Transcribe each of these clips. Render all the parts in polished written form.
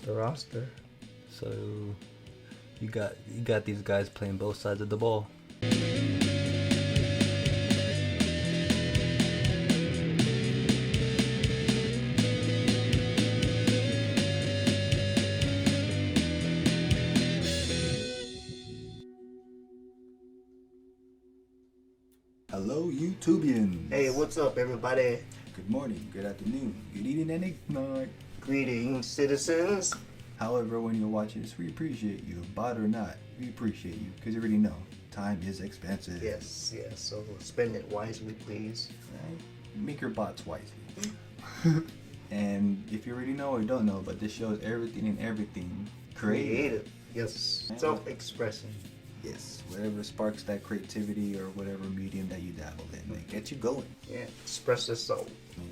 the roster. So you got these guys playing both sides of the ball. Hello, YouTubians. Hey, what's up, everybody? Good morning, good afternoon, good evening, and good night. Greetings, citizens. However, when you're watching this, we appreciate you. Bot or not, we appreciate you because you already know time is expensive. Yes. So spend it wisely, please. Right? Make your bots wisely. And if you already know or don't know, but this show is everything and everything creative. Yes. Self-expressing. Yes, whatever sparks that creativity or whatever medium that you dabble in, they get you going. Yeah. Express the soul.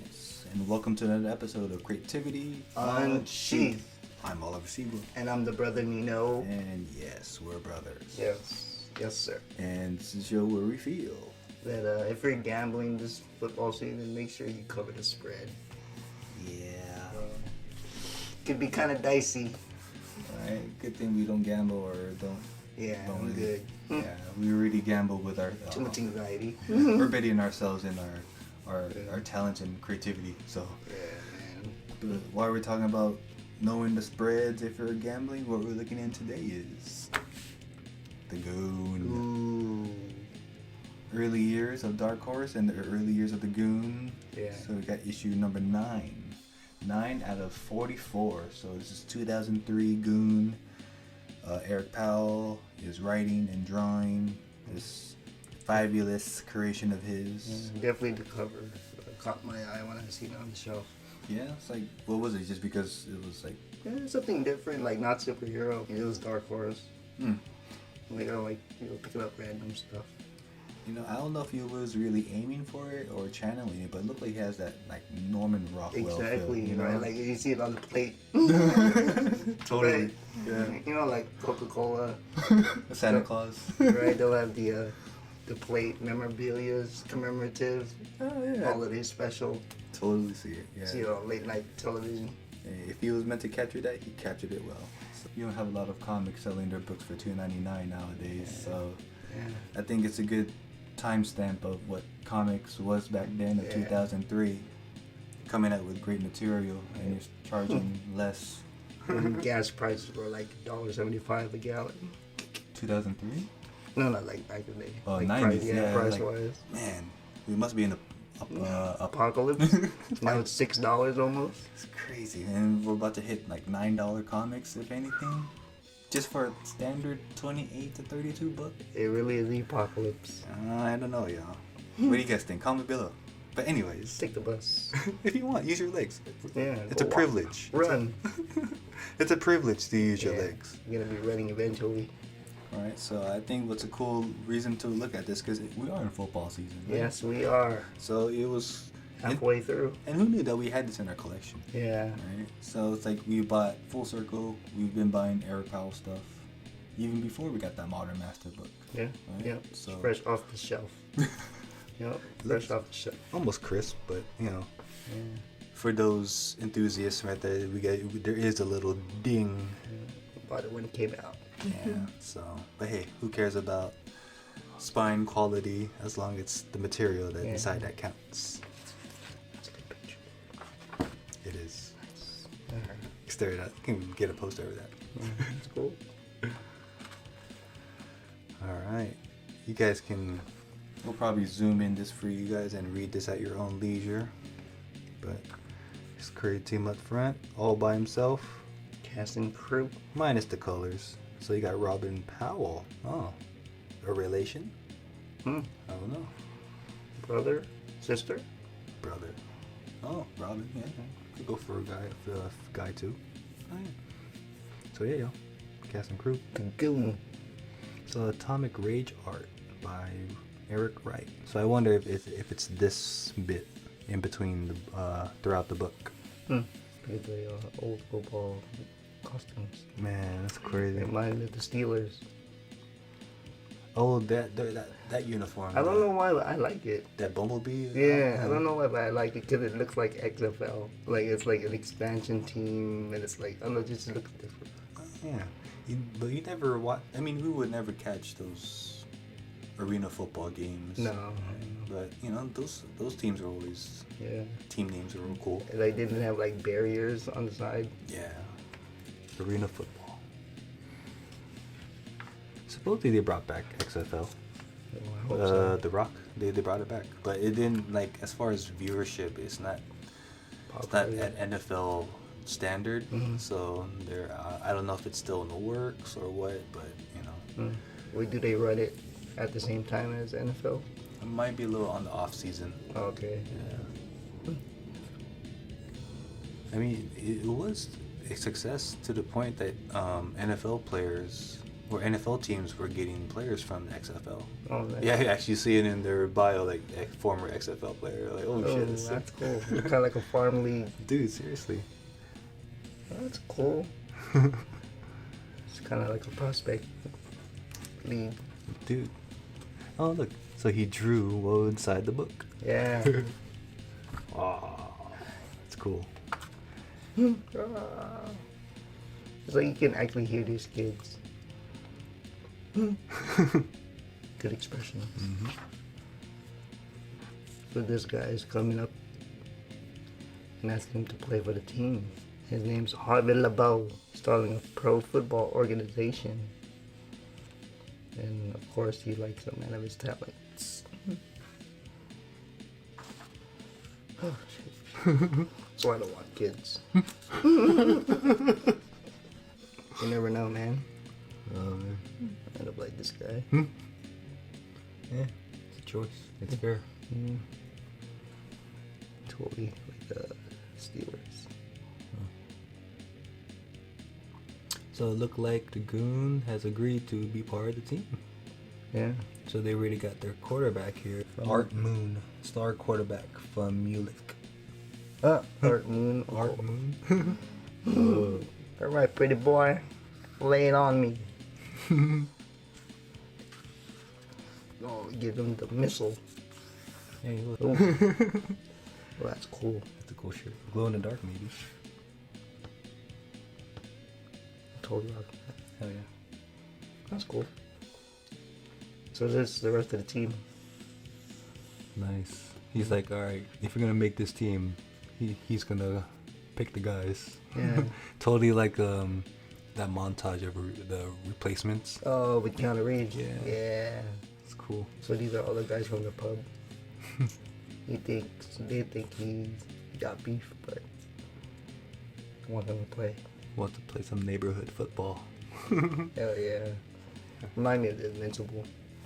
Yes, and welcome to another episode of Creativity Unsheathed. I'm Oliver Siegel. And I'm the brother Nino. And yes, we're brothers. Yes, sir. And this is a show where we feel That if you're gambling this football season, make sure you cover the spread. yeah. Could be kind of dicey. Alright, good thing we don't gamble or don't. Yeah, don't I'm really- good. Yeah, we really gamble with our. Too much anxiety. We're betting ourselves in our talents and creativity. So, Yeah, man. but while we're talking about knowing the spreads, if you're gambling, what we're looking at today is the Goon. Ooh. Early years of Dark Horse and the early years of the Goon. Yeah. So we got issue number 9. 9 out of 44. So this is 2003 Goon. Eric Powell is writing and drawing this fabulous creation of his. Definitely the cover caught my eye when I seen it on the shelf. Yeah, it's like, what was it? Just because it was like, Yeah, something different, like not superhero. It was Dark Horse. hmm. Like picking up random stuff. You know, I don't know if he was really aiming for it or channeling it, but it looked like he has that like Norman Rockwell Exactly, feel, you know? right? Like you see it on the plate. Totally. Right? Yeah. You know, like Coca-Cola, Santa Claus. right? They'll have the plate memorabilia's commemorative Oh yeah. holiday special. Totally see it. Yeah. See it on late night television. If he was meant to capture that, he captured it well. So you don't have a lot of comics selling their books for $2.99 nowadays, so Yeah. I think it's a good timestamp of what comics was back then of Yeah. 2003. Coming out with great material and just charging less. When gas prices were like $1.75 a gallon. 2003? No, not like back in the day. Oh, like 90s, yeah, price like- wise. Man, we must be in the Apocalypse. Now it's $6 almost. It's crazy, and we're about to hit like $9 comics, if anything, just for a standard 28 to 32 book. It really is the apocalypse. I don't know, y'all. What do you guys think? Comment below. But anyways, Take the bus. if you want, use your legs. Yeah. It's a go walk. privilege. Run. It's a privilege to use your Yeah, legs. You're gonna be running eventually. All right. So I think what's a cool reason to look at this because we are in football season. Right? Yes, we are So it was. halfway through. And who knew that we had this in our collection? Yeah. Right. So it's like we bought full circle. We've been buying Eric Powell stuff even before we got that Modern Master book. Yeah. Right? Yep. So Fresh off the shelf. Yep. Fresh off the shelf. almost crisp, but you know, Yeah. for those enthusiasts right there, there is a little ding. Bought it when it came out. Yeah. So, but hey, who cares about spine quality as long as it's the material that Yeah. inside that counts. That's a good picture. It is. Alright. Stare it out. You can get a poster over that. That's cool. All right. You guys can. We'll probably zoom in this for you guys and read this at your own leisure. But his creative team up front, all by himself, Cast and crew. minus the colors. So you got Robin Powell. Oh, a relation? I don't know. Brother. Sister. Brother. Oh, Robin. Yeah, could go for a guy too. Oh, yeah. So yeah, y'all. Cast and crew. The Goon. So Atomic Rage art by Eric Wright. So I wonder if it's this bit in between the throughout the book. With the old football costumes. Man, that's crazy. Reminded of the Steelers. Oh, that uniform. I don't know why, but I like it. That bumblebee. Yeah, I don't know why, but I like it because it looks like XFL. Like it's like an expansion team, and it's like I don't know, it just looks different. Yeah, but you never watch. I mean, we would never catch those arena football games. No. But you know, those teams are always. Yeah. Team names are real cool. They didn't have like barriers on the side. Yeah. Arena football. Supposedly they brought back XFL. Oh, I hope so. The Rock, they brought it back, but it didn't, like, as far as viewership, it's not at NFL standard. Mm-hmm. So there, I don't know if it's still in the works or what, but you know. Wait, do they run it at the same time as NFL? It might be a little on the off season. Okay. Yeah. I mean, it was a success to the point that NFL players or NFL teams were getting players from the XFL. Oh, nice. Yeah, you actually see it in their bio, like former XFL player. Like, oh shit, that's that's cool. Kind of like a farm league. dude, seriously. That's cool. It's kind of like a prospect league. Dude. Oh, look. So he drew what was inside the book. Yeah. Oh, that's cool. It's like you can actually hear these kids. Good expressions. Mm-hmm. So this guy is coming up and asking him to play for the team. His name's Harvey LeBeau, starting a pro football organization. And of course he likes a man of his talents. Oh shit. That's why I don't want kids. You never know, man. I end up like this guy. Yeah, it's a choice. It's fair. Totally like the Steelers. So it looked like the Goon has agreed to be part of the team. Yeah. So they already got their quarterback here. Art Moon, star quarterback from Mulek. Art Moon. Art Moon. All right, pretty boy. Lay it on me. Oh, give him the missile. Hey, look. Ooh. Well, that's cool. That's a cool shirt. Glow in the dark, maybe. Totally rock. Hell yeah. That's cool. So this is the rest of the team. Nice. He's like, all right, if you're gonna make this team, he's gonna pick the guys. Yeah. Totally like that montage of the replacements. Oh, with Keanu Reeves. Yeah. Yeah. It's cool. So these are all the guys from the pub. They think he got beef, but I want them to play. Want to play some neighborhood football. Hell yeah. Remind me of The Invincible.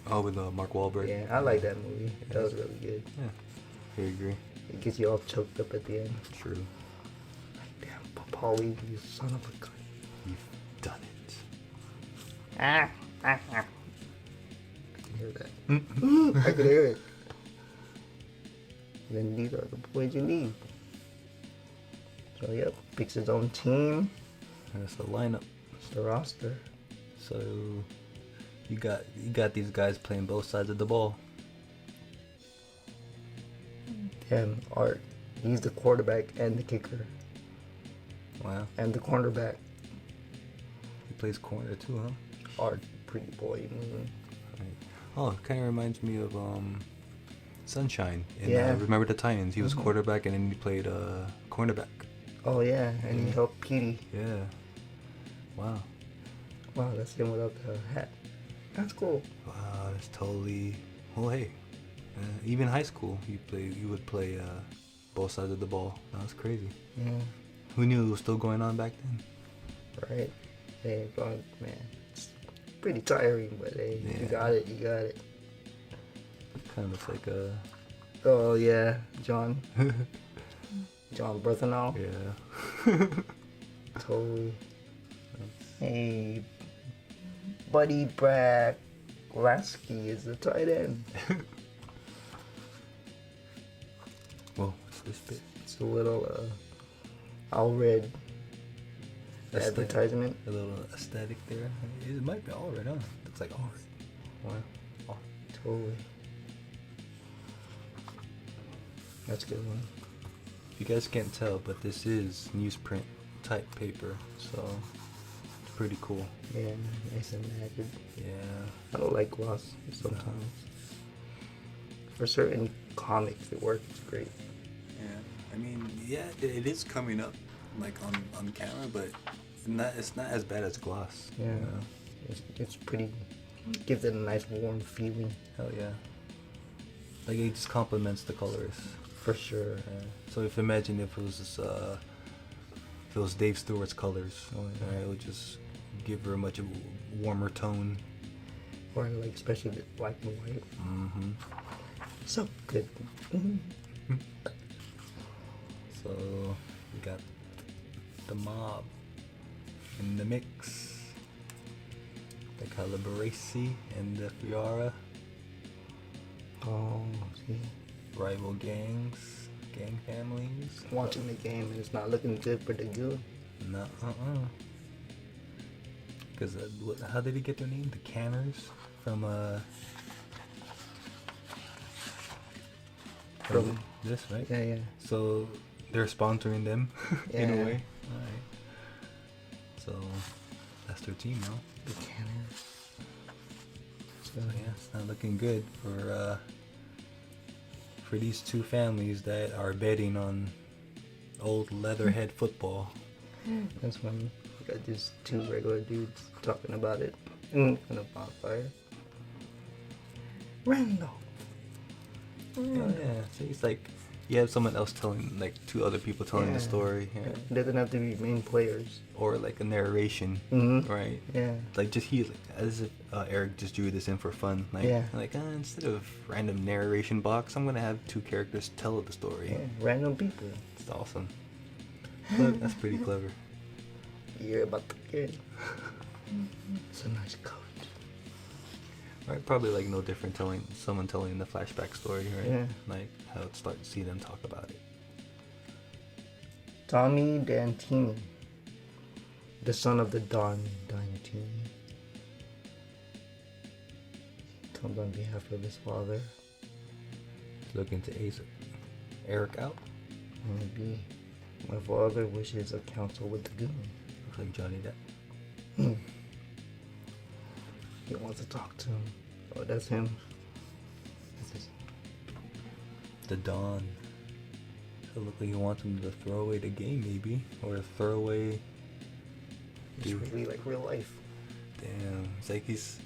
Oh, with Mark Wahlberg. Yeah, I like that movie. That was really good. Yeah, I agree. It gets you all choked up at the end. True. Damn, Paulie, you son of a gun. You've done it. I can hear that. I can hear it. Then these are the boys you need. So yep, picks his own team. And that's the lineup. It's the roster. So you got these guys playing both sides of the ball. And Art, he's the quarterback and the kicker Wow. and the cornerback. He plays corner too, huh? Art, pretty boy. Right. Oh, it kind of reminds me of Sunshine. In, Yeah. Remember the Titans? He was quarterback and then he played cornerback. Oh yeah, and he helped Petey. Yeah. Wow. Wow, that's him without the hat. That's cool. Wow, that's totally. Well, hey, even high school, you would play both sides of the ball. That's crazy. Yeah. Who knew it was still going on back then? Right. Hey, man, it's pretty tiring, but hey, Yeah. you got it. Kind of looks like a. Oh yeah, John Berthenol. Yeah. Totally. Hey, Buddy Brad Lasky is the tight end. Whoa, what's this bit? It's a little all red advertisement. A little aesthetic there. It might be all right, huh? Looks like all right. one. Oh, Totally. That's a good one. you guys can't tell, but this is newsprint type paper, so it's pretty cool. Yeah, nice and matted. Yeah. I don't like gloss sometimes. For certain comics, it works great. Yeah. I mean, yeah, it is coming up, like on camera, but it's not as bad as gloss. Yeah. You know? It's pretty. Gives it a nice warm feeling. Hell yeah. Like it just complements the colors. For sure. Yeah. So if imagine if it was just, if it was Dave Stewart's colors, it would just give her a much warmer tone. Or like especially the black and white. Mm-hmm. So good. So we got the mob in the mix. The Calabresi and the Fiora. Oh, see. Rival gangs, gang families. Watching the game and it's not looking good for the Goon. No, Because how did he get their name? The Canners from this, right? Yeah, yeah. So they're sponsoring them in a Yeah. way. Alright. So that's their team now. The Canners. So, Yeah, it's not looking good for these two families that are betting on old leatherhead football. that's when you got these two regular dudes talking about it in a bonfire. Randall. Oh yeah, so it's like you have someone else telling, like two other people telling the story, yeah. It doesn't have to be main players. Or like a narration, Mhm. right? Yeah. Like just as if Eric just drew this in for fun. Like, Yeah. Instead of random narration box, I'm gonna have two characters tell the story. Yeah. Random people. It's awesome. That's pretty clever. You're about to get. It's a nice coat. Right, probably like no different someone telling the flashback story, right? Yeah. Like how to start to see them talk about it. Tommy Dantini, the son of the Don Dantini, comes on behalf of his father. Looking to ace Eric out. Maybe my father wishes a council with the Goon. Looks like Johnny Depp. He wants to talk to him. Oh, that's him. This is The Don. So it look like he wants him to throw away the game, maybe, or throw away. it's really like real life. Damn, it's like he's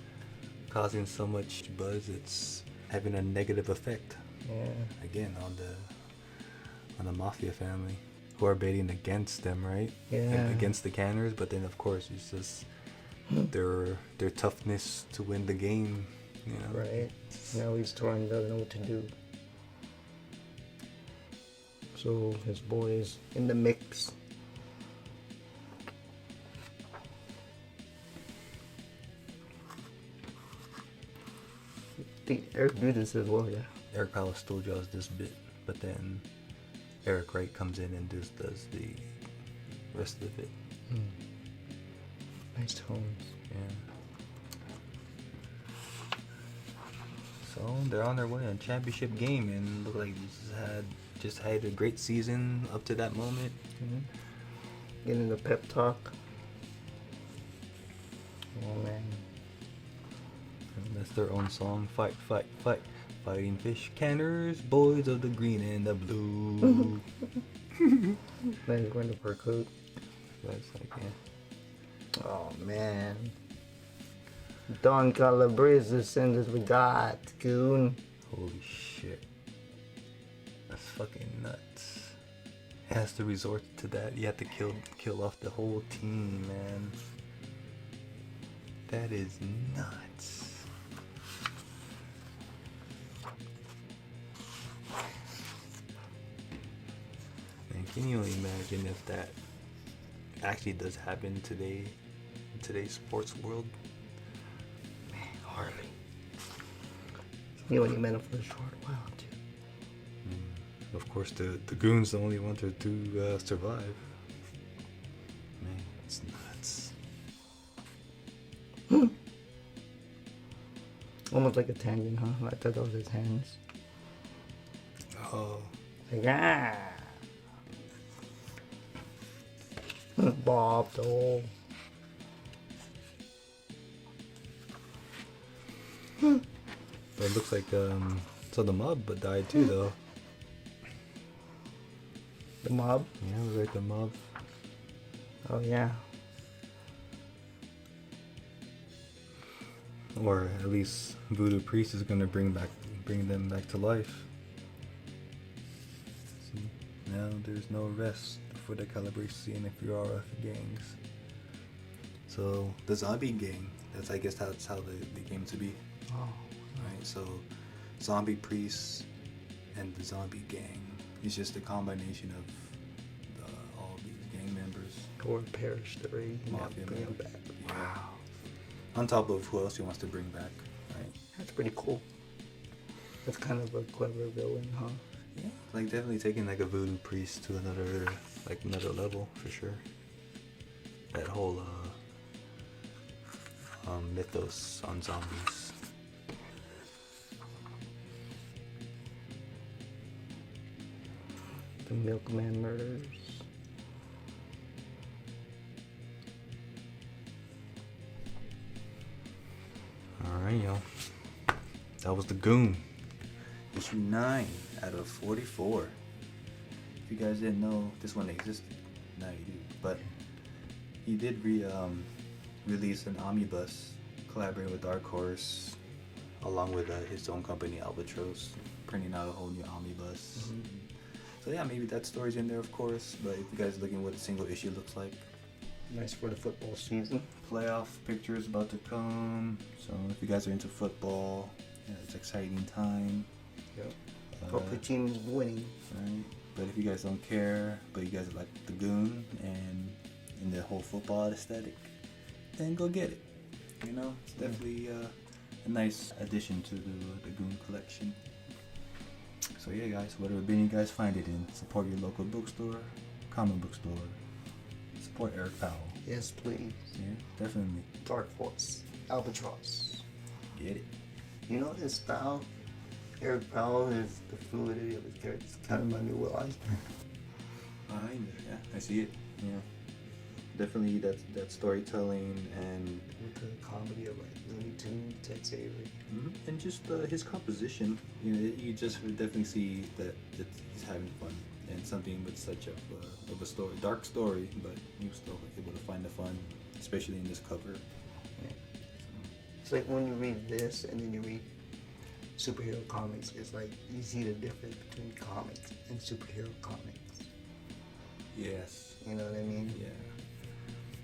causing so much buzz. It's having a negative effect Yeah. again on the mafia family, who are betting against them, right? Yeah. Against the Canners, but then of course it's just their toughness to win the game, you know. Right. Now he's torn, doesn't know what to do. So his boys in the mix. I think Eric do this as well, yeah. Eric Powell still draws this bit, but then Eric Wright comes in and just does the rest of it. Nice tones. Yeah. So they're on their way on championship game, and look like just had a great season up to that moment. Getting the pep talk. Oh man. And that's their own song. Fight, fight, fight. Fighting fish canners, boys of the green and the blue. Then he's wearing the fur coat. That's like, yeah. Oh man. Don Calabrese sends us we got Goon. Holy shit. That's fucking nuts. It has to resort to that. You have to kill off the whole team, man. That is nuts. Man, can you only imagine if that actually does happen today in today's sports world? Man, hardly. He only met him for a short while too. Of course, the Goon's the only one to survive. Man, it's nuts. Almost like a tangent, huh? I thought that was his hands. Oh. Like, ah! Bob Dole. But it looks like so the mob but died too though. The mob? Yeah, it was like the mob. Oh, yeah. Or at least Voodoo Priest is gonna bring them back to life. See, now there's no rest for the Calabrese if you are gangs. So the zombie gang, I guess that's how the game to be. Oh. Right, so zombie priests and the zombie gang is just a combination of all these gang members. Or Parish 3. Mafia Bring him members. back. Yeah. Wow. On top of who else he wants to bring back, right? That's pretty cool. That's kind of a clever villain, huh? Yeah, like definitely taking like a voodoo priest to another level for sure. That whole mythos on zombies. The Milkman murders. Alright, y'all. That was the Goon. Issue 9 out of 44. If you guys didn't know this one existed, now you do. But he did release an omnibus collaborating with Dark Horse, along with his own company Albatross, printing out a whole new omnibus. Mm-hmm. So yeah, maybe that story's in there, of course. But if you guys are looking at what a single issue looks like, Nice for the football season. playoff picture is about to come. So if you guys are into football, yeah, it's an exciting time. Yep. Hope your team is winning. Right. But if you guys don't care, but you guys like the Goon and the whole football aesthetic, then go get it. You know, it's definitely a nice addition to the Goon collection. So yeah, guys, whatever bin you guys find it in, support your local bookstore, comic book store. Support Eric Powell. Yes, please. Yeah, definitely. Dark Horse. Albatross. Get it. You know his style? Eric Powell is the fluidity of his character. It's kind of my new life. Yeah, I see it. Yeah. Definitely that storytelling and With the comedy of like Looney Tunes, Ted Avery. and just his composition. You know, you just would definitely see that he's having fun and something with such of a story, dark story, but he was still able to find the fun, especially in this cover. Yeah. It's like when you read this and then you read superhero comics, it's like you see the difference between comics and superhero comics. Yes. You know what I mean? Yeah.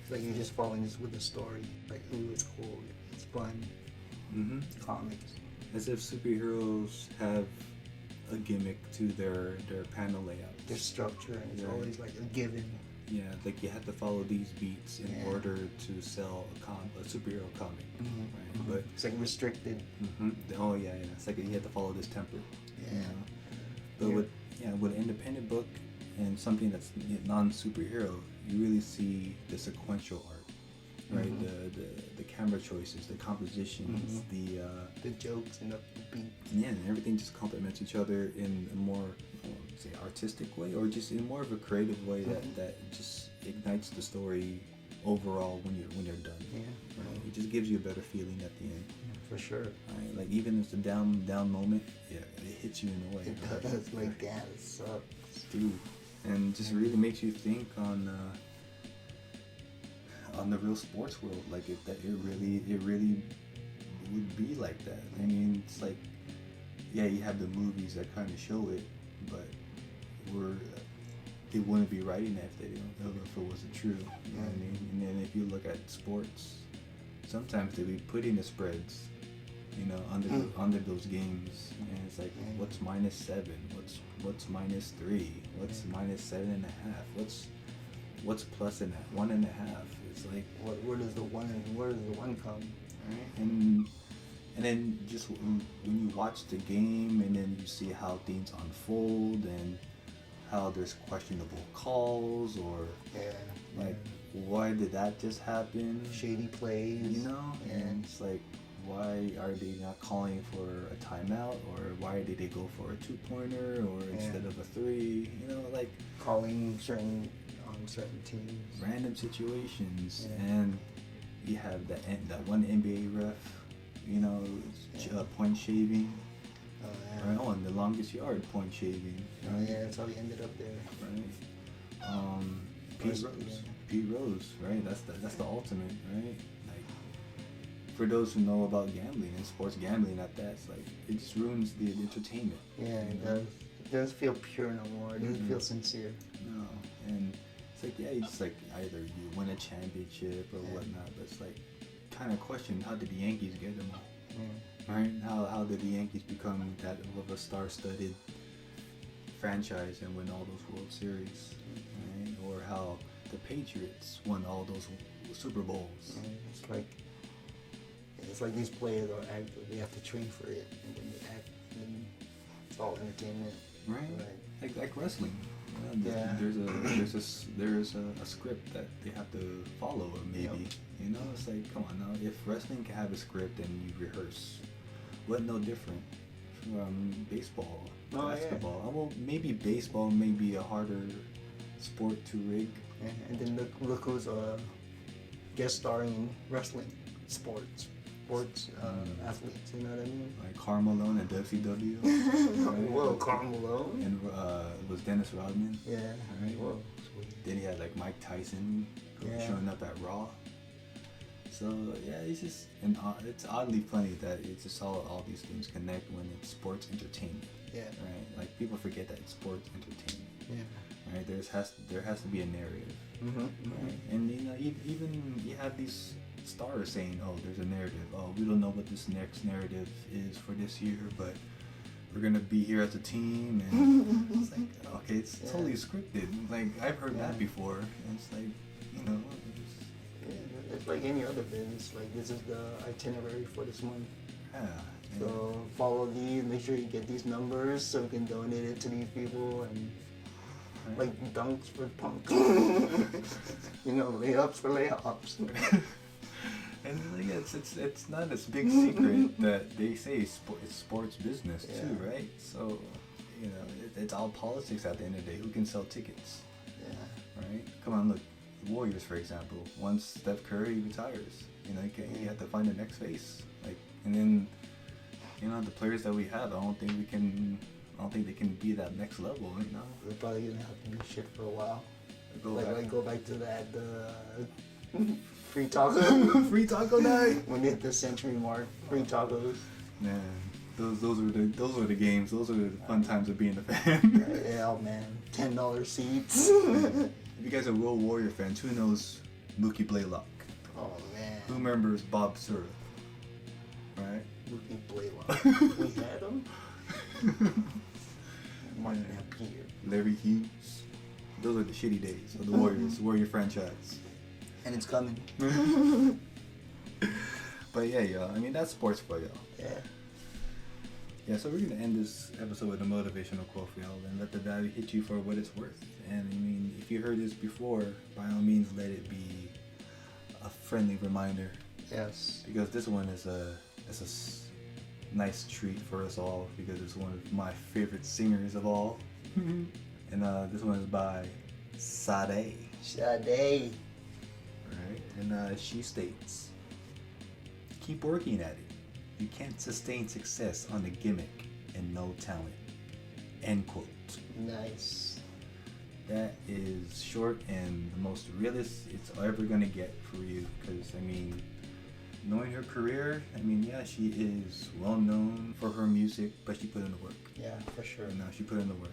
It's like you're just following this with the story. Like, ooh, it's cool, it's fun. Mm-hmm. Comics. As if superheroes have a gimmick to their panel layout. Their structure, and it's Right. always like a given. Yeah, like you have to follow these beats in Yeah. order to sell a superhero comic, right? But It's like restricted. oh yeah, it's like you have to follow this template. Yeah. But Yeah. with an independent book and something that's non-superhero, you really see the sequential art, right? The camera choices, the compositions, The jokes and the beats. yeah, and everything just complements each other in a more, say, artistic way, or just in more of a creative way that just ignites the story overall when you're done. Yeah. Right? It just gives you a better feeling at the end. For sure. Right? Like even if it's a down moment, yeah, it hits you in a way. It right? does. Like, damn, it sucks. Dude, and just really makes you think on the real sports world, like it really would be like that. I mean, it's like, yeah, you have the movies that kind of show it, but they wouldn't be writing that if they didn't know if it wasn't true. You know what I mean? And then if you look at sports, sometimes they be putting the spreads, you know, under those games, and it's like, what's -7? What's -3? What's -7.5? What's plus in that 1.5? It's like, Where does the one come? right? And then just when you watch the game and then you see how things unfold and how there's questionable calls or Yeah. like, why did that just happen? Shady plays. You know, Yeah. and it's like, why are they not calling for a timeout, or why did they go for a 2-pointer or instead of a 3? You know, like calling certain teams, random situations, Yeah. and you have that one NBA ref, you know, point shaving. Right on the longest yard, point shaving. Oh yeah, that's how he ended up there. Right. Pete Rose. Pete Rose, right? That's the ultimate, right? Like, for those who know about gambling and sports gambling, at that, it's like it just ruins the entertainment. Yeah, it does. It doesn't feel pure no more. It doesn't feel sincere. No, and it's like, yeah, you just like either you win a championship or whatnot, but it's like kind of question, how did the Yankees get them all? Right? How did the Yankees become that of a star-studded franchise and win all those World Series? Right? Or how the Patriots won all those Super Bowls? It's like these players are active. They have to train for it, and then they act. And it's all entertainment. Right? Like wrestling. You know, Yeah. There's a script that they have to follow, maybe. Yep. You know, it's like, come on now. If wrestling can have a script and you rehearse, what no different from baseball, basketball? Well, maybe baseball may be a harder sport to rig. Yeah. And then look who's guest starring in wrestling, sports athletes. You know what I mean? Like Carmelo and WCW. Whoa, Carmelo. And it was Dennis Rodman. Yeah. Right. Whoa, sweet. Then he had like Mike Tyson showing up at Raw. So yeah, it's just it's oddly funny that it's just all these things connect when it's sports entertainment. Yeah. Right. Like people forget that it's sports entertainment. Yeah. Right. There has to be a narrative. Right. And you know, even you have these stars saying, "Oh, there's a narrative. Oh, we don't know what this next narrative is for this year, but we're gonna be here as a team." And it's like, okay, it's totally scripted. Like I've heard that before. And it's like, you know. It's like any other business. Like this is the itinerary for this month. Yeah. So follow these. Make sure you get these numbers so we can donate it to these people and like dunks for punk. You know, layups for layups. And like, it's not this big secret that they say it's sports business too, right? So you know, it's all politics at the end of the day. Who can sell tickets? Yeah. Right. Come on, look. Warriors, for example, once Steph Curry retires, you know, you have to find the next face. Like, and then, you know, the players that we have, I don't think they can be that next level. You know, They're probably gonna have to do shit for a while. Go back to that free taco. Free taco night. When they hit the century mark, free tacos. Man, those were the games. Those were the fun times of being a fan. Yeah, oh man, $10 seats. If you guys are real Warrior fans, who knows Mookie Blaylock? Oh man. Who remembers Bob Sura? Right? Mookie Blaylock. We had him. Martin Pierre. Larry Hughes. Those are the shitty days of the Warriors, Warrior franchise. And it's coming. But yeah, y'all. I mean, that's sports for y'all. Yeah. Yeah, so we're going to end this episode with a motivational quote for y'all and let the value hit you for what it's worth. And I mean, if you heard this before, by all means, let it be a friendly reminder. Yes. Because this one is a nice treat for us all because it's one of my favorite singers of all. And this one is by Sade. Sade. Right? And she states, "Keep working at it. You can't sustain success on a gimmick and no talent." End quote. Nice. That is short and the most realist it's ever going to get for you. Because, I mean, knowing her career, I mean, yeah, she is well known for her music, but she put in the work. Yeah, for sure. You know, she put in the work.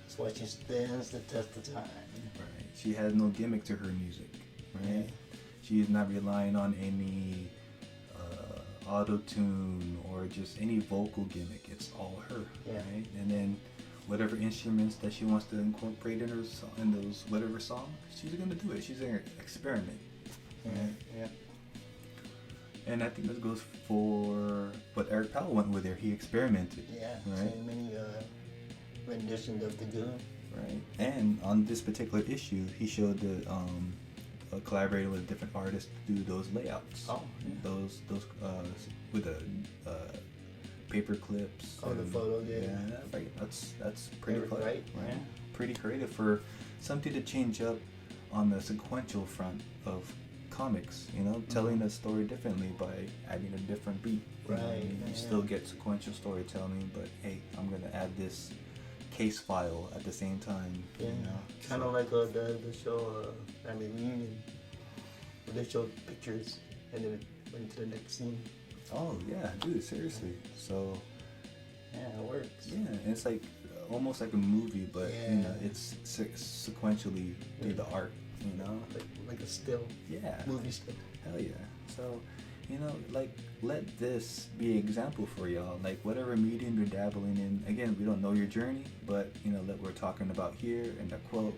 That's why she stands the test of time. Right. She has no gimmick to her music, right? She is not relying on any auto-tune or just any vocal gimmick. It's all her, right? And then whatever instruments that she wants to incorporate in her in those whatever songs, she's gonna do it. She's gonna experiment. Right? Yeah. And I think this goes for what Eric Powell went with her. He experimented. Yeah. Right. So many renditions of the Goon. Right. And on this particular issue, he showed the collaborated with different artists to do those layouts. Oh, yeah. Those with the paper clips. Oh, the photo, yeah. Right. That's pretty Eric clever, Wright, right? yeah. Pretty creative for something to change up on the sequential front of comics. You know, telling a story differently by adding a different beat. You know what I Right, mean? You yeah. still get sequential storytelling, but hey, I'm gonna add this case file at the same time. Yeah, You know, kind of So- like the show Family Reunion, where they showed pictures and then it went to the next scene. Oh yeah, dude, seriously. So Yeah, it works. yeah, it's like almost like a movie, but you know, Yeah. it's sequentially through the art. You know, Like a still, yeah, movie still. hell yeah. So, you know, like let this be an example for y'all. Like whatever medium you're dabbling in. Again, we don't know your journey, but you know that we're talking about here, and the quote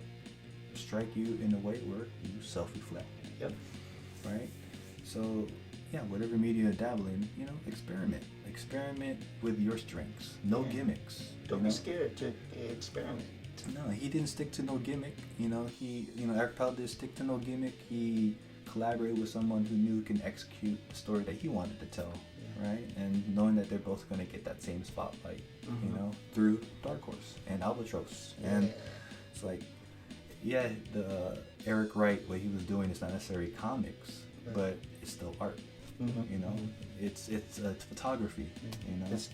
strike you in a way where you self-reflect. Yep. Right? So, yeah, whatever media you're dabbling, you know, experiment with your strengths. No Yeah. gimmicks. Don't you be know? scared to experiment. No, he didn't stick to no gimmick. You know, Eric Powell didn't stick to no gimmick. He collaborated with someone who knew can execute the story that he wanted to tell, Yeah. right? And knowing that they're both going to get that same spotlight, you Mhm. know, through Dark Horse and Albatross. And Yeah. it's like, yeah, the Eric Wright, what he was doing is not necessarily comics, Right. but it's still art. Mhm. You know, Mhm. it's photography. You know, It's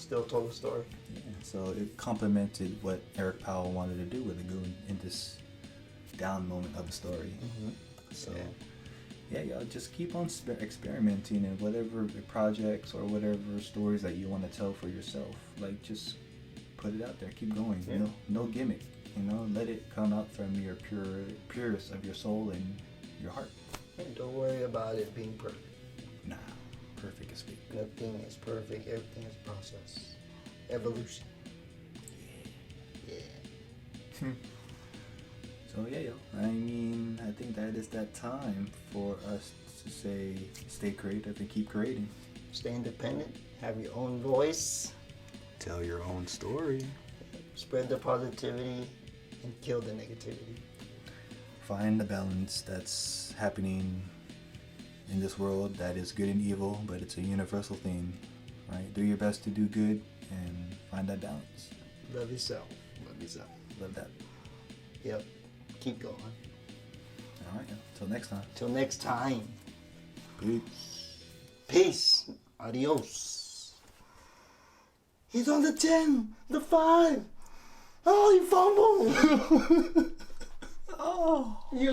still told a story. yeah, so it complemented what Eric Powell wanted to do with the Goon in this down moment of the story. So, yeah, y'all just keep on experimenting in whatever projects or whatever stories that you want to tell for yourself. Like, just put it out there. Keep going. Yeah. No gimmick. You know, let it come out from your purest of your soul and your heart. And don't worry about it being perfect. Nah, perfect is fake. Nothing is perfect. Everything is process. Evolution. Yeah. So yeah, yo. I mean, I think that is that time for us to say, stay creative and keep creating. Stay independent. Have your own voice. Tell your own story. Spread the positivity and kill the negativity. Find the balance that's happening in this world that is good and evil, but it's a universal thing, right? Do your best to do good and find that balance. Love yourself. Love yourself. Love that. Yep. Keep going. All right, till next time. Till next time. Peace. Peace. Adios. He's on the 10. The 5. Oh, he fumbled. Oh. You